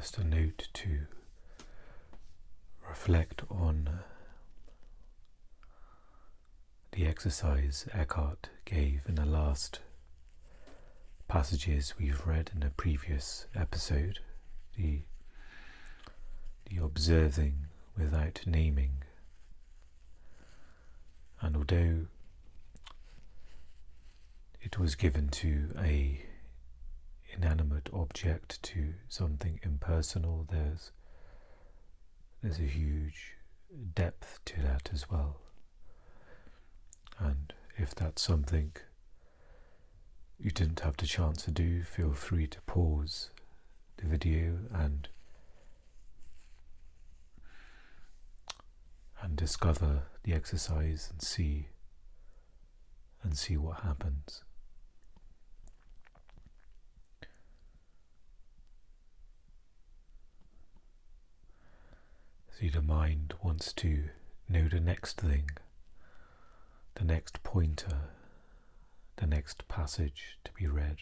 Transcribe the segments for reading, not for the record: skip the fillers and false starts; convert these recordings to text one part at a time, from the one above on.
just a note to reflect on the exercise Eckhart gave in the last passages we've read in a previous episode, the observing without naming. And although it was given to a inanimate object, to something impersonal, there's a huge depth to that as well. And if that's something you didn't have the chance to do, feel free to pause the video and discover the exercise and see what happens. See, the mind wants to know the next thing, the next pointer, the next passage to be read.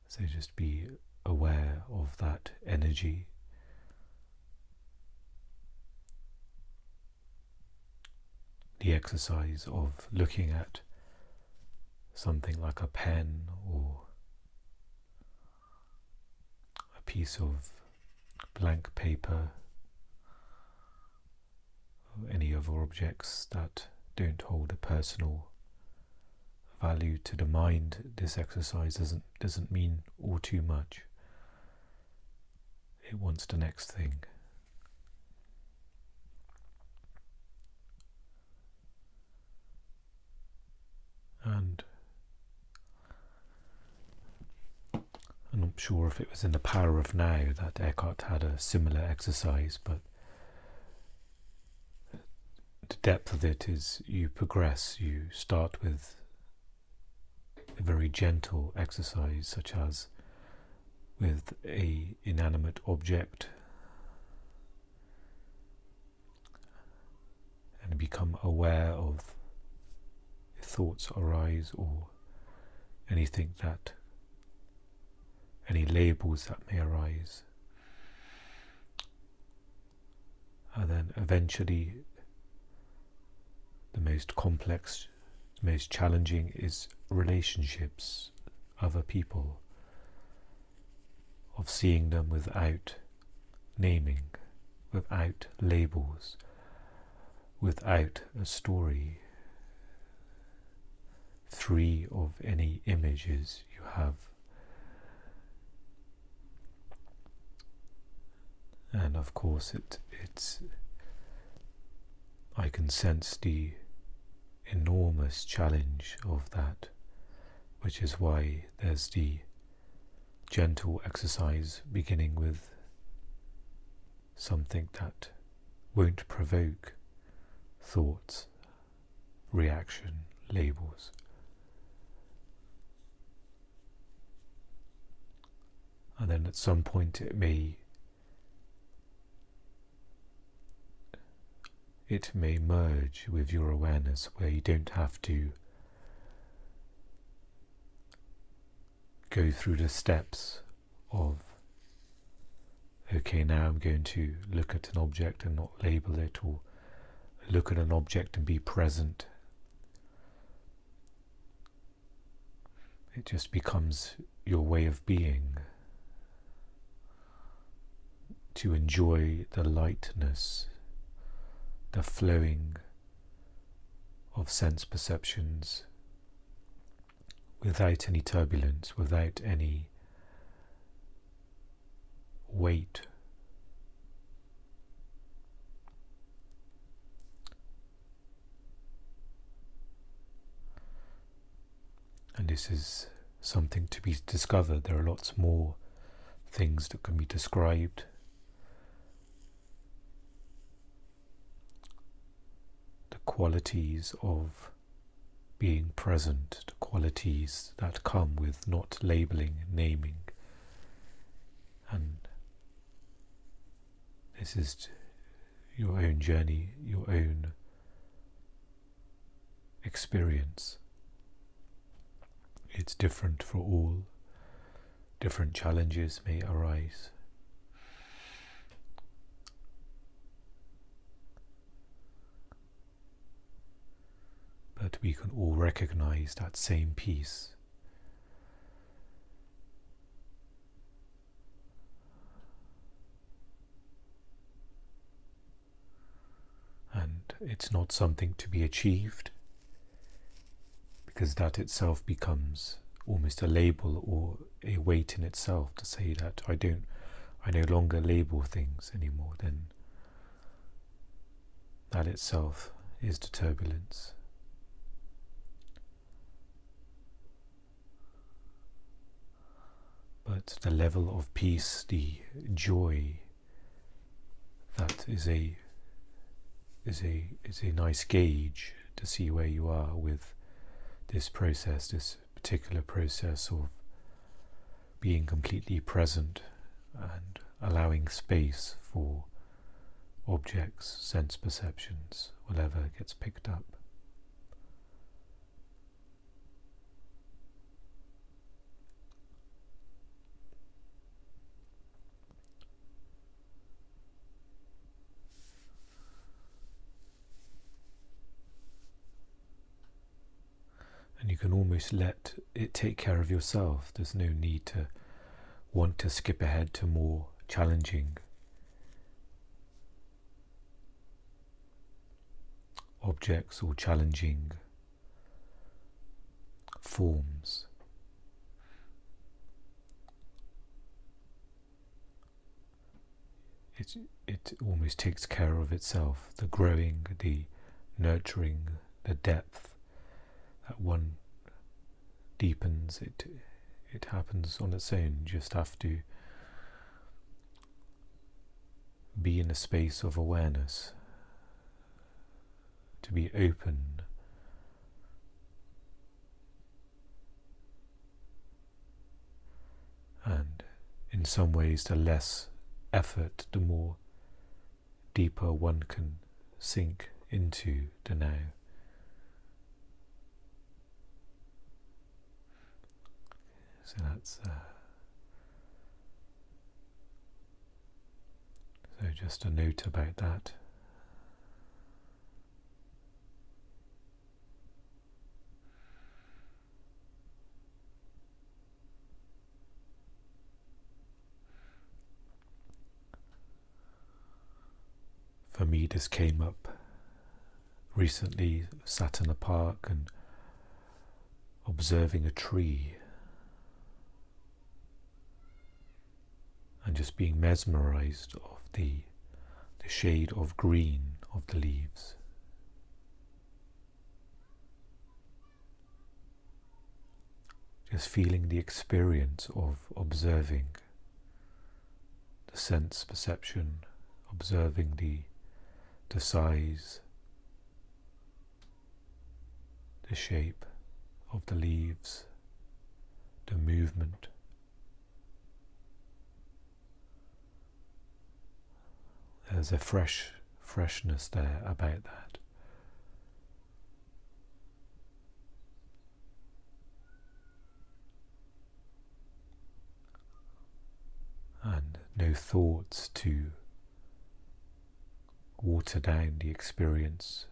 So just be aware of that energy. The exercise of looking at something like a pen or a piece of blank paper, or any other objects that don't hold a personal value to the mind. This exercise doesn't mean all too much. It wants the next thing. And I'm not sure if it was in The Power of Now that Eckhart had a similar exercise, but the depth of it is you progress. You start with a very gentle exercise, such as with a inanimate object, and become aware of thoughts arise or anything that, any labels that may arise. And then eventually the most complex, the most challenging is relationships, other people, of seeing them without naming, without labels, without a story, free of any images you have. And of course it's I can sense the enormous challenge of that, which is why there's the gentle exercise beginning with something that won't provoke thoughts, reaction, labels. And then at some point it may merge with your awareness, where you don't have to go through the steps of, okay, now I'm going to look at an object and not label it, or look at an object and be present. It just becomes your way of being, to enjoy the lightness, the flowing of sense perceptions without any turbulence, without any weight. And this is something to be discovered. There are lots more things that can be described. Qualities of being present, the qualities that come with not labeling, naming. And this is your own journey, your own experience. it's different for all. Different challenges may arise. But we can all recognize that same peace. And it's not something to be achieved, because that itself becomes almost a label or a weight in itself to say that I no longer label things anymore. Then that itself is the turbulence. But the level of peace, the joy, that is a nice gauge to see where you are with this process, this particular process of being completely present and allowing space for objects, sense perceptions, whatever gets picked up. And you can almost let it take care of yourself. There's no need to want to skip ahead to more challenging objects or challenging forms. It almost takes care of itself. The growing, the nurturing, the depth that one deepens, it happens on its own. You just have to be in a space of awareness, to be open, and in some ways the less effort, the more deeper one can sink into the now. So that's so just a note about that. For me, this came up recently. Sat in the park and observing a tree, and just being mesmerized of the shade of green of the leaves. Just feeling the experience of observing the sense perception, observing the size, the shape of the leaves, the movement. There's a freshness there about that. And no thoughts to water down the experience,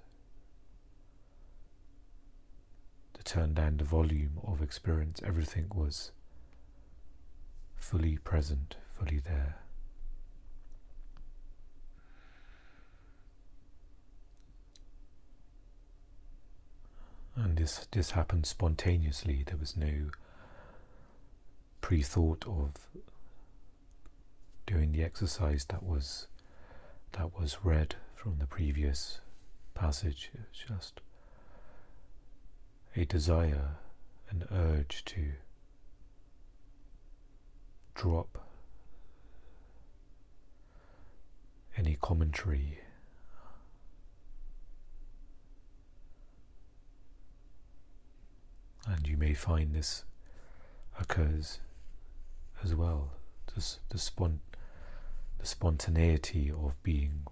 to turn down the volume of experience. Everything was fully present, fully there. And this happened spontaneously. There was no pre-thought of doing the exercise that was read from the previous passage. It was just a desire, an urge to drop any commentary, and you may find this occurs as well. The spontaneity of being,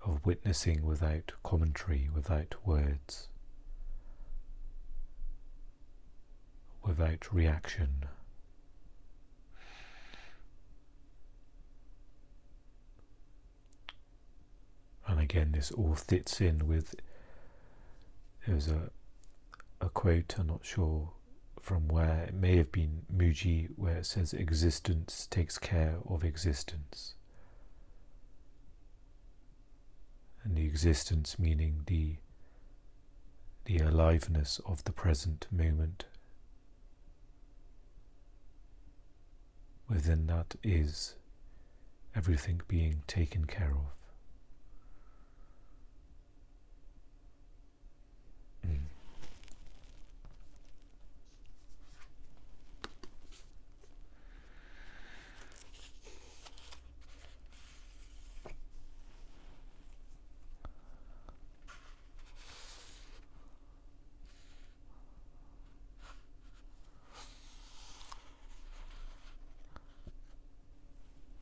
of witnessing without commentary, without words. without reaction. And again, this all fits in with, there's a quote, I'm not sure from where, it may have been Mooji, where it says existence takes care of existence. And the existence meaning the aliveness of the present moment. Within that is everything being taken care of.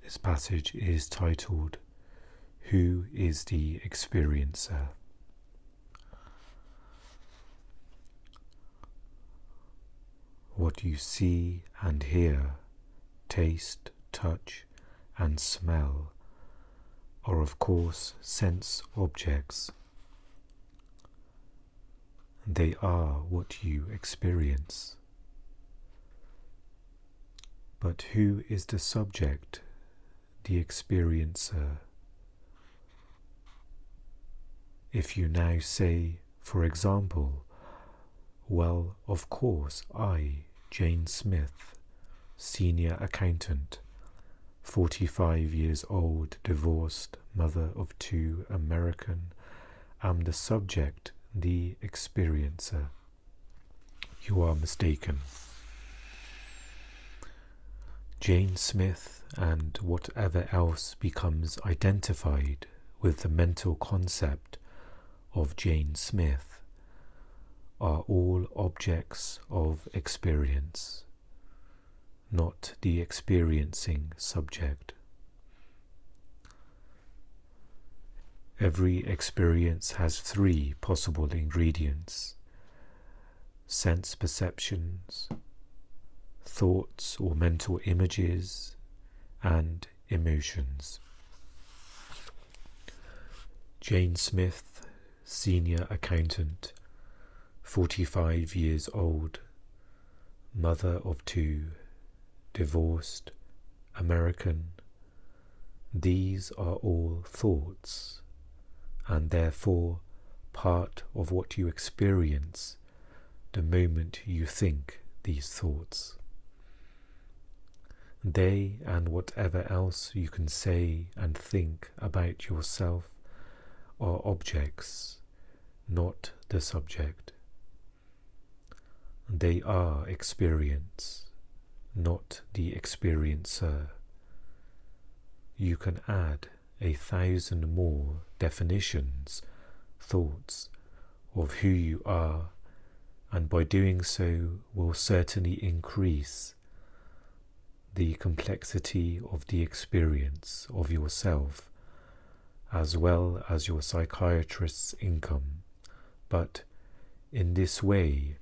This passage is titled, "Who is the Experiencer?" What you see and hear, taste, touch, and smell are of course sense objects. They are what you experience. But who is the subject, the experiencer? If you now say, for example, well, of course, I, Jane Smith, senior accountant, 45 years old, divorced, mother of 2, American, am the subject, the experiencer. You are mistaken. Jane Smith and whatever else becomes identified with the mental concept of Jane Smith are all objects of experience, not the experiencing subject. Every experience has 3 possible ingredients: sense perceptions, thoughts or mental images, and emotions. Jane Smith, senior accountant, 45 years old, mother of 2, divorced, American. These are all thoughts, and therefore part of what you experience the moment you think these thoughts. They and whatever else you can say and think about yourself are objects, not the subject. They are experience, not the experiencer. You can add 1,000 more definitions, thoughts of who you are, and by doing so will certainly increase the complexity of the experience of yourself, as well as your psychiatrist's income. But in this way,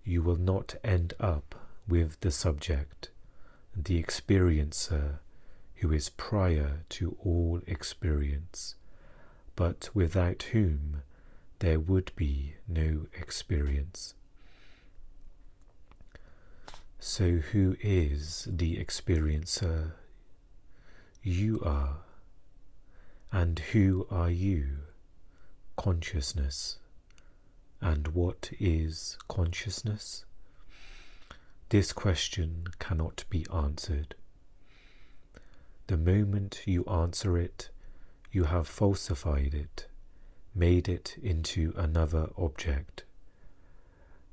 you will not end up with the subject, the experiencer, who is prior to all experience, but without whom there would be no experience. So who is the experiencer? You are. And who are you? Consciousness. And what is consciousness? This question cannot be answered. The moment you answer it, you have falsified it, made it into another object.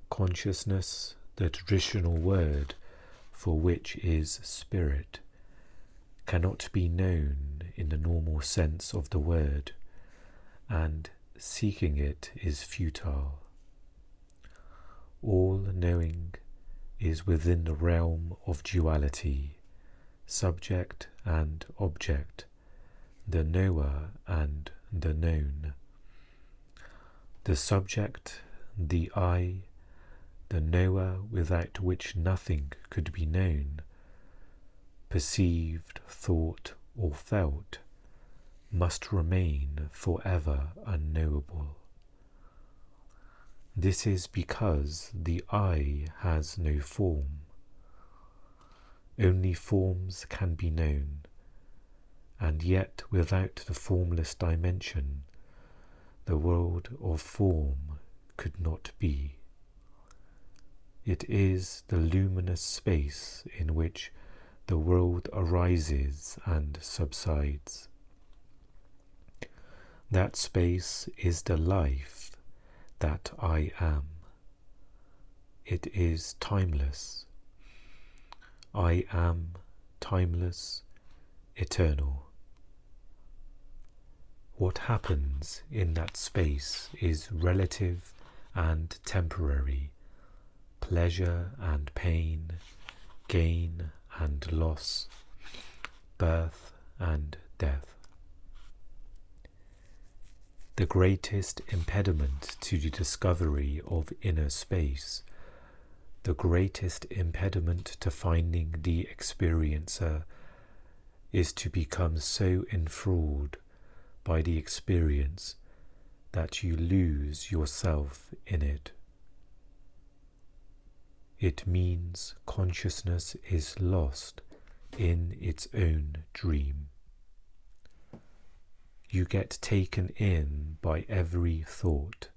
Consciousness, the traditional word for which is spirit, cannot be known in the normal sense of the word, and seeking it is futile. All knowing is within the realm of duality, subject and object, the knower and the known. The subject, the I, the knower without which nothing could be known, perceived, thought, or felt, must remain forever unknowable. This is because the I has no form. Only forms can be known, and yet without the formless dimension, the world of form could not be. It is the luminous space in which the world arises and subsides. That space is the life that I am. It is timeless. I am timeless, eternal. What happens in that space is relative and temporary, pleasure and pain, gain and loss, birth and death. The greatest impediment to the discovery of inner space, the greatest impediment to finding the experiencer, is to become so enthralled by the experience that you lose yourself in it. It means consciousness is lost in its own dream. You get taken in by every thought,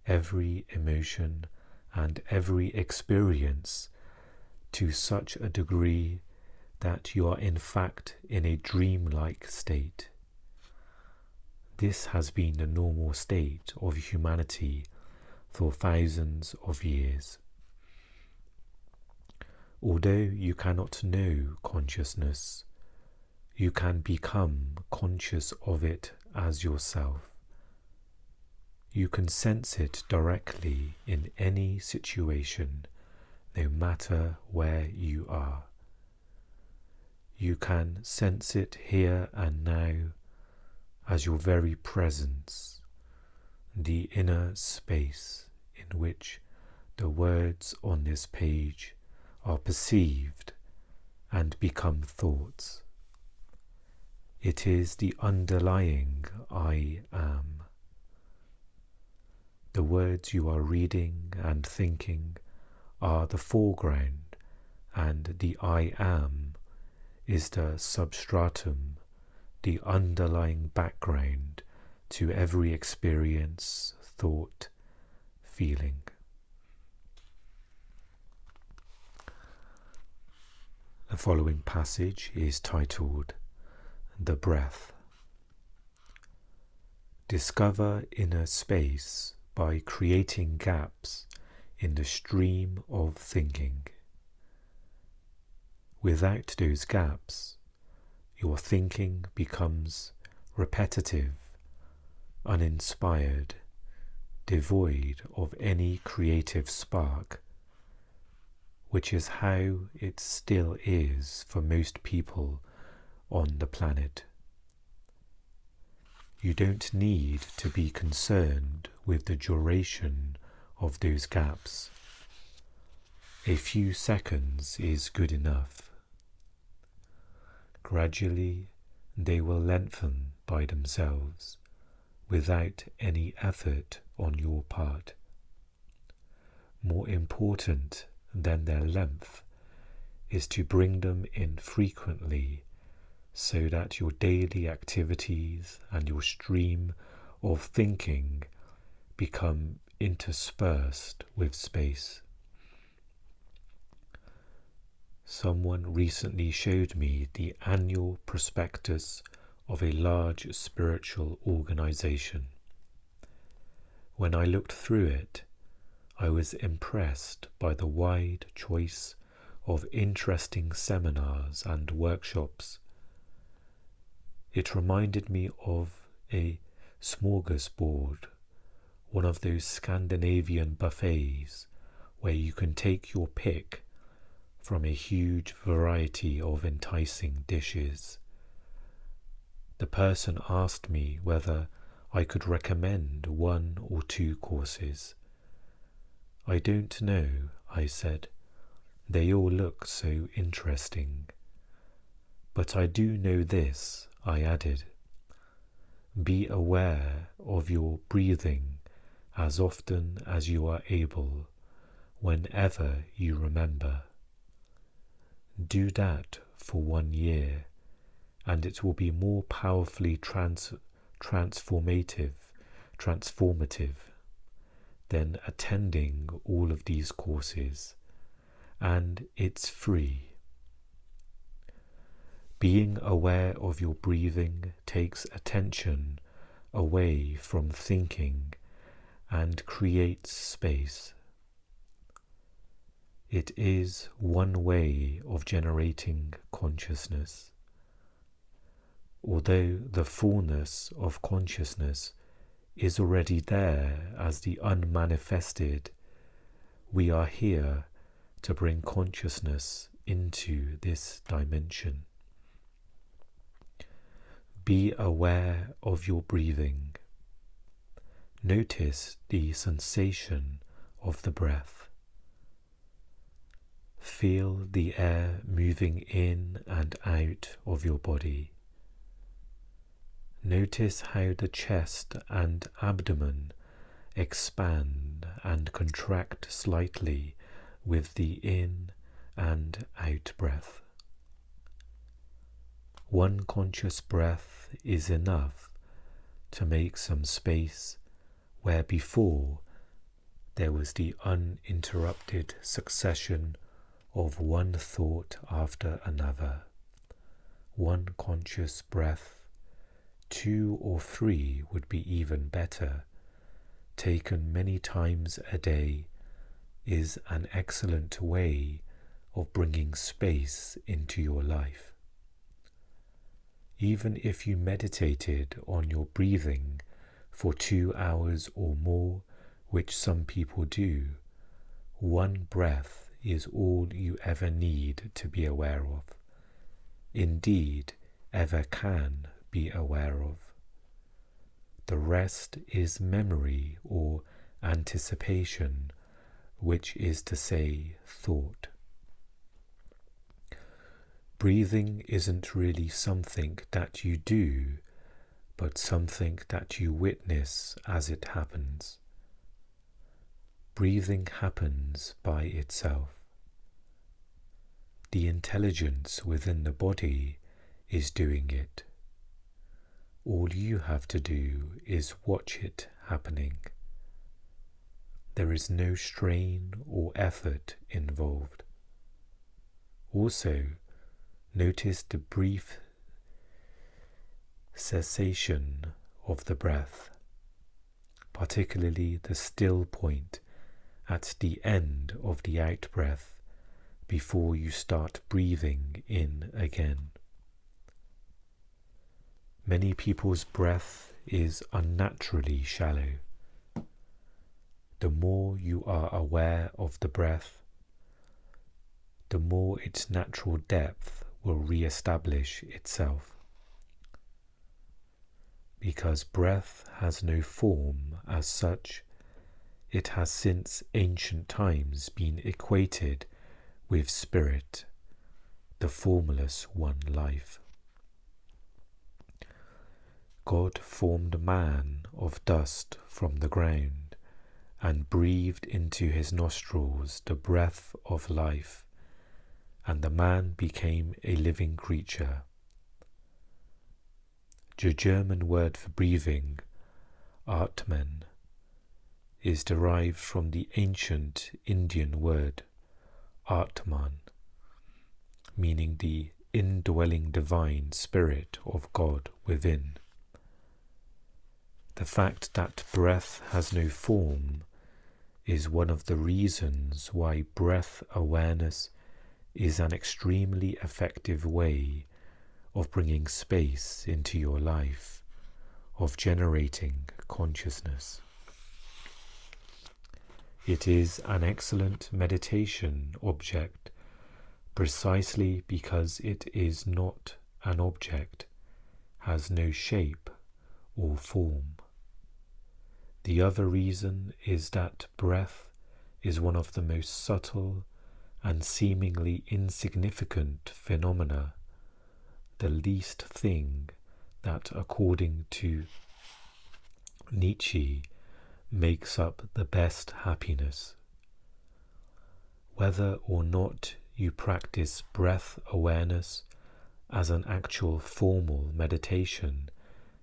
every emotion, and every experience to such a degree that you are in fact in a dreamlike state. This has been the normal state of humanity for thousands of years. Although you cannot know consciousness, you can become conscious of it as yourself. You can sense it directly in any situation, no matter where you are. You can sense it here and now as your very presence, the inner space in which the words on this page are perceived and become thoughts. It is the underlying I am. The words you are reading and thinking are the foreground, and the I am is the substratum, the underlying background to every experience, thought, feeling. The following passage is titled The Breath. Discover inner space by creating gaps in the stream of thinking. Without those gaps, your thinking becomes repetitive, uninspired, devoid of any creative spark, which is how it still is for most people on the planet. You don't need to be concerned with the duration of those gaps. A few seconds is good enough. Gradually, they will lengthen by themselves, without any effort on your part. More important than their length is to bring them in frequently, so that your daily activities and your stream of thinking become interspersed with space. Someone recently showed me the annual prospectus of a large spiritual organization. When I looked through it, I was impressed by the wide choice of interesting seminars and workshops. It reminded me of a smorgasbord, one of those Scandinavian buffets where you can take your pick from a huge variety of enticing dishes. The person asked me whether I could recommend one or two courses. "I don't know," I said. "They all look so interesting. But I do know this," I added. "Be aware of your breathing as often as you are able, whenever you remember. Do that for 1 year, and it will be more powerfully transformative than attending all of these courses, and it's free." Being aware of your breathing takes attention away from thinking and creates space. It is one way of generating consciousness. Although the fullness of consciousness is already there as the unmanifested, we are here to bring consciousness into this dimension. Be aware of your breathing. Notice the sensation of the breath. Feel the air moving in and out of your body. Notice how the chest and abdomen expand and contract slightly with the in and out breath. One conscious breath is enough to make some space where before there was the uninterrupted succession of one thought after another. One conscious breath, 2 or 3 would be even better, taken many times a day, is an excellent way of bringing space into your life. Even if you meditated on your breathing for 2 hours or more, which some people do, one breath is all you ever need to be aware of. Indeed, ever can be aware of. The rest is memory or anticipation, which is to say, thought. Breathing isn't really something that you do, but something that you witness as it happens. Breathing happens by itself. The intelligence within the body is doing it. All you have to do is watch it happening. There is no strain or effort involved. Also, notice the brief cessation of the breath, particularly the still point at the end of the out-breath before you start breathing in again. Many people's breath is unnaturally shallow. The more you are aware of the breath, the more its natural depth will re-establish itself. Because breath has no form as such, it has since ancient times been equated with spirit, the formless one life. God formed man of dust from the ground and breathed into his nostrils the breath of life, and the man became a living creature. The German word for breathing, Atmen, is derived from the ancient Indian word Atman, meaning the indwelling divine spirit of God within. The fact that breath has no form is one of the reasons why breath awareness is an extremely effective way of bringing space into your life, of generating consciousness. It is an excellent meditation object precisely because it is not an object, has no shape or form. The other reason is that breath is one of the most subtle and seemingly insignificant phenomena, the least thing that, according to Nietzsche, makes up the best happiness. Whether or not you practice breath awareness as an actual formal meditation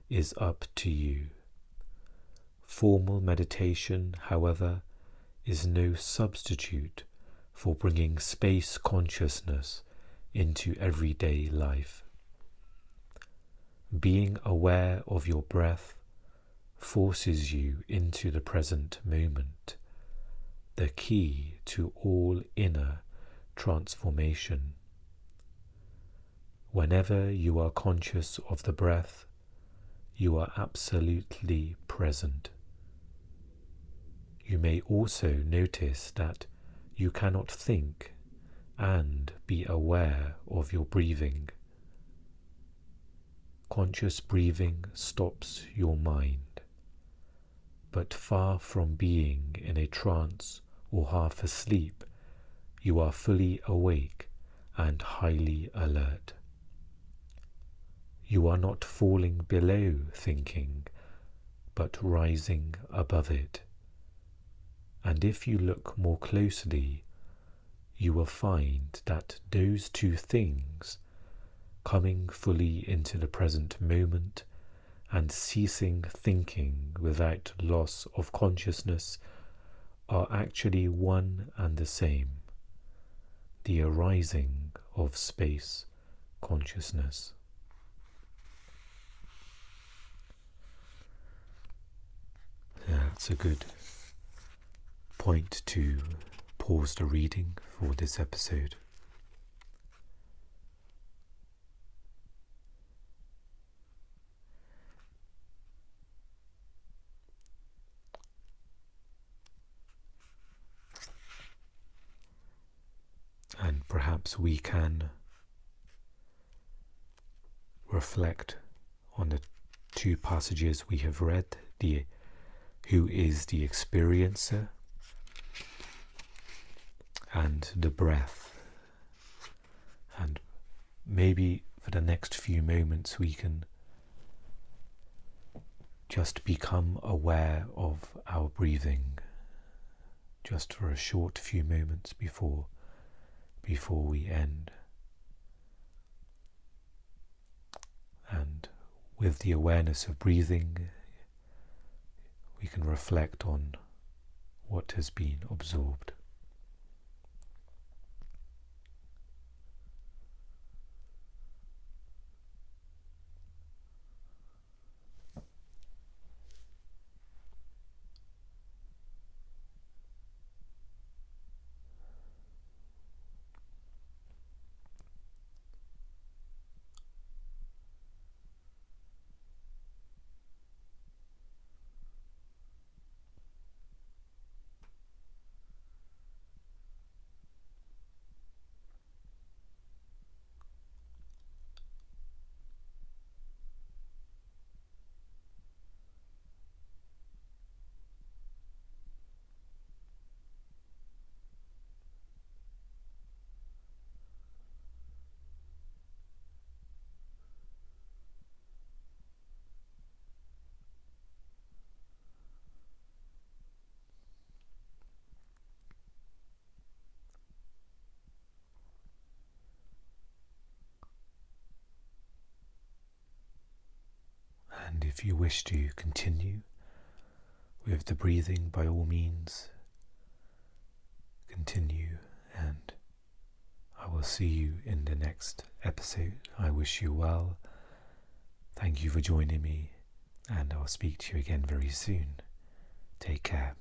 is up to you. Formal meditation, however, is no substitute for bringing space consciousness into everyday life. Being aware of your breath forces you into the present moment, the key to all inner transformation. Whenever you are conscious of the breath, you are absolutely present. You may also notice that you cannot think and be aware of your breathing. Conscious breathing stops your mind, but far from being in a trance or half asleep, you are fully awake and highly alert. You are not falling below thinking, but rising above it. And if you look more closely, you will find that those two things, coming fully into the present moment and ceasing thinking without loss of consciousness, are actually one and the same, the arising of space consciousness. That's a good point to pause the reading for this episode. And perhaps we can reflect on the two passages we have read, who is the experiencer and the breath. And maybe for the next few moments we can just become aware of our breathing, just for a short few moments before we end. And with the awareness of breathing, we can reflect on what has been absorbed. And if you wish to continue with the breathing, by all means, continue, and I will see you in the next episode. I wish you well. Thank you for joining me, and I'll speak to you again very soon. Take care.